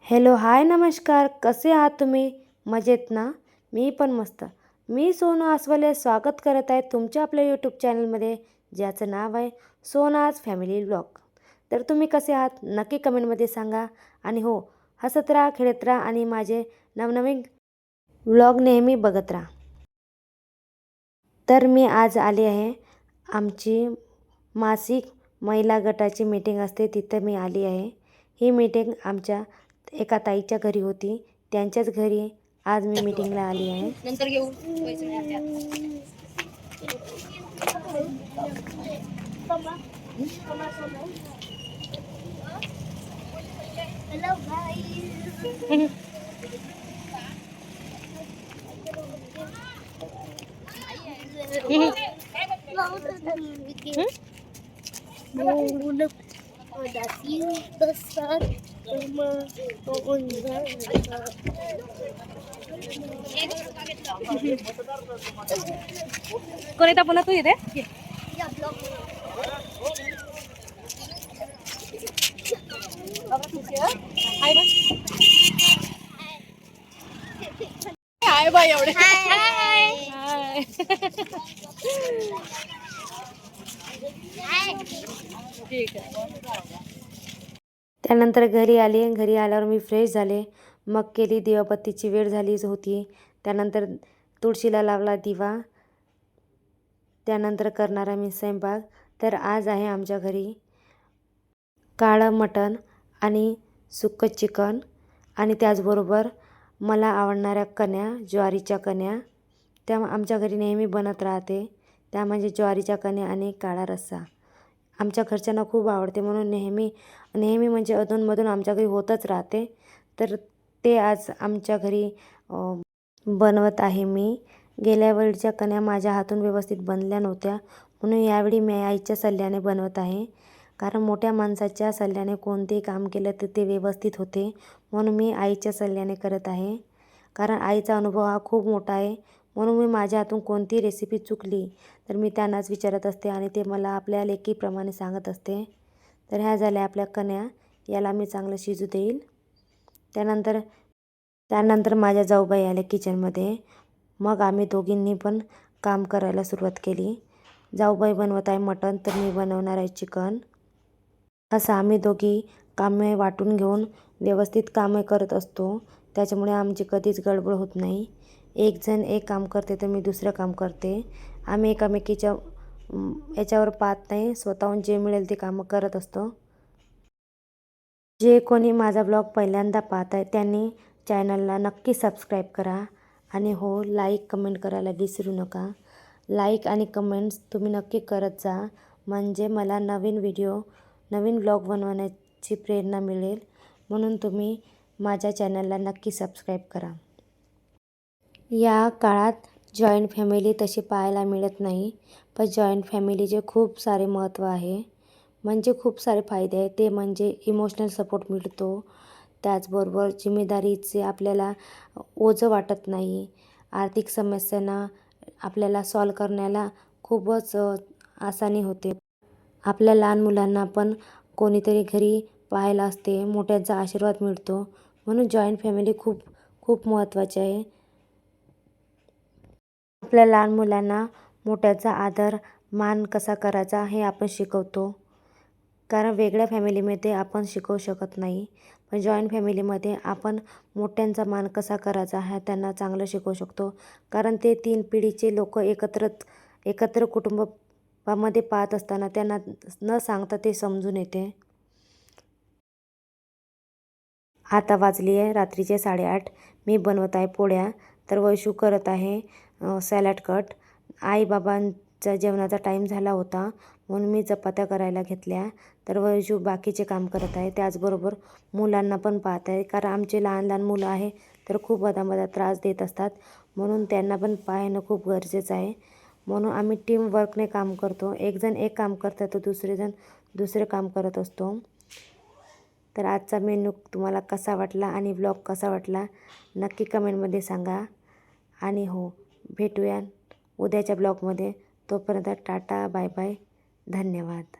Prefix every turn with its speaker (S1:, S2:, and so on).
S1: Hello hi नमस्कार, कसे आहात तुम्ही? मजेत ना? मी पण मस्त. मी सोनू आसवाले स्वागत करत आहे तुमच्या आपल्या यूट्यूब चॅनलमध्ये, ज्याचं नाव आहे सोनाज फॅमिली व्लॉग. तर तुम्ही कसे आहात नक्की कमेंटमध्ये सांगा. आणि हो, हसत राहा, खेळत राहा आणि माझे नवनवीन व्लॉग नेहमी बघत राहा. तर मी आज आले आहे, आमची मासिक महिला गटाची मीटिंग असते तिथं मी आली आहे. ही मीटिंग आमच्या एका ताईच्या घरी होती, त्यांच्याच घरी आज मी मीटिंगला आली आहे.
S2: नंतर घेऊ पैसे नाही आता.
S3: Hello guys.
S2: कोणता पुन्हा तू इथे हाय बाय एवढे हाय. ठीक आहे.
S1: त्यानंतर घरी आले. घरी आल्यावर मी फ्रेश झाले, मग केली दिवाबत्तीची वेळ झालीच होती. त्यानंतर तुळशीला लावला दिवा. त्यानंतर करणारा मी स्वयंपाक. तर आज आहे आमच्या घरी काळं मटण आणि सुक्कं चिकन आणि त्याचबरोबर मला आवडणाऱ्या कण्या, ज्वारीच्या कण्या, त्या आमच्या घरी नेहमी बनत राहते. त्या म्हणजे ज्वारीच्या कण्या आणि काळा रस्सा. आमच्या घरच्यांना खूप आवडते, म्हणून नेहमी म्हणजे अधूनमधून आमच्या घरी होतच राहते. तर ते आज आमच्या घरी बनवत आहे मी. गेल्या वेळच्या कण्या माझ्या हातून व्यवस्थित बनल्या नव्हत्या, म्हणून यावेळी मी आईच्या सल्ल्याने बनवत आहे. कारण मोठ्या माणसाच्या सल्ल्याने कोणतेही काम केलं तर ते व्यवस्थित होते, म्हणून मी आईच्या सल्ल्याने करत आहे. कारण आईचा अनुभव हा खूप मोठा आहे, म्हणून मी माझ्या हातून कोणती रेसिपी चुकली तर मी त्यांनाच विचारत असते आणि ते मला आपल्या लेकीप्रमाणे सांगत असते. तर ह्या झाल्या आपल्या कण्या. याला मी चांगलं शिजू देईल. त्यानंतर माझ्या जाऊबाई आल्या किचनमध्ये. मग आम्ही दोघींनी पण काम करायला सुरुवात केली. जाऊबाई बनवत आहे मटण, तर मी बनवणार आहे चिकन. असं आम्ही दोघी कामे वाटून घेऊन व्यवस्थित कामे करत असतो. त्याच्यामुळे आमची कधीच गडबड होत नाही. एक जण एक काम करते तर मी दुसरं काम करते. आम्ही एकामेकीच्या याच्यावर पाहत नाही, स्वतःहून जे मिळेल ते कामं करत असतो. जे कोणी माझा ब्लॉग पहिल्यांदा पाहत आहे त्यांनी चॅनलला नक्की सबस्क्राईब करा. आणि हो, लाईक कमेंट करायला विसरू नका. लाईक आणि कमेंट्स तुम्ही नक्की करत जा, म्हणजे मला नवीन ब्लॉग बनवण्याची प्रेरणा मिळेल. म्हणून तुम्ही माझ्या चॅनलला नक्की सबस्क्राईब करा. या काळात जॉईंट फॅमिली तशी पाहायला मिळत नाही, पण जॉईंट फॅमिलीचे खूप सारे महत्त्व आहे. म्हणजे खूप सारे फायदे आहेत. ते म्हणजे इमोशनल सपोर्ट मिळतो, त्याचबरोबर जिम्मेदारीचे आपल्याला ओझं वाटत नाही. आर्थिक समस्यांना आपल्याला सॉल्व करण्याला खूपच आसानी होते. आपल्या लहान मुलांना पण कोणीतरी घरी पाहायला असते, मोठ्यांचा आशीर्वाद मिळतो, म्हणून जॉईंट फॅमिली खूप खूप महत्त्वाची आहे. आपल्या लहान मुलांना मोठ्याचा आदर मान कसा करायचा हे आपण शिकवतो. कारण वेगळ्या फॅमिलीमध्ये आपण शिकवू शकत नाही, पण जॉईंट फॅमिलीमध्ये आपण मोठ्यांचा मान कसा करायचा हा त्यांना चांगलं शिकवू शकतो. कारण ते 3 पिढीचे लोक एकत्र कुटुंबामध्ये पाहत असताना त्यांना न सांगता ते समजून येते. आता वाजली आहे रात्रीचे 8:30. मी बनवत आहे पोळ्या, तर वैशू करत आहे सॅलड कट. आईबाबांचा जेवणाचा टाईम झाला होता, म्हणून मी चपात्या करायला घेतल्या. तर वैशू बाकीचे काम करत आहे. त्याचबरोबर मुलांना पण पाहत आहे, कारण आमचे लहान मुलं आहे तर खूप मधामधात त्रास देत असतात, म्हणून त्यांना पण पाहणं खूप गरजेचं आहे. म्हणून आम्ही टीमवर्कने काम करतो. एक जण एक काम करतात तर दुसरे दुसरे काम करत असतो. तर आजचा मेनू तुम्हाला कसा वाटला आणि ब्लॉग कसा वाटला नक्की कमेंटमध्ये सांगा. आणि हो, भेटूया उद्याच्या ब्लॉगमध्ये. तोपर्यंत टाटा, बाय बाय, धन्यवाद.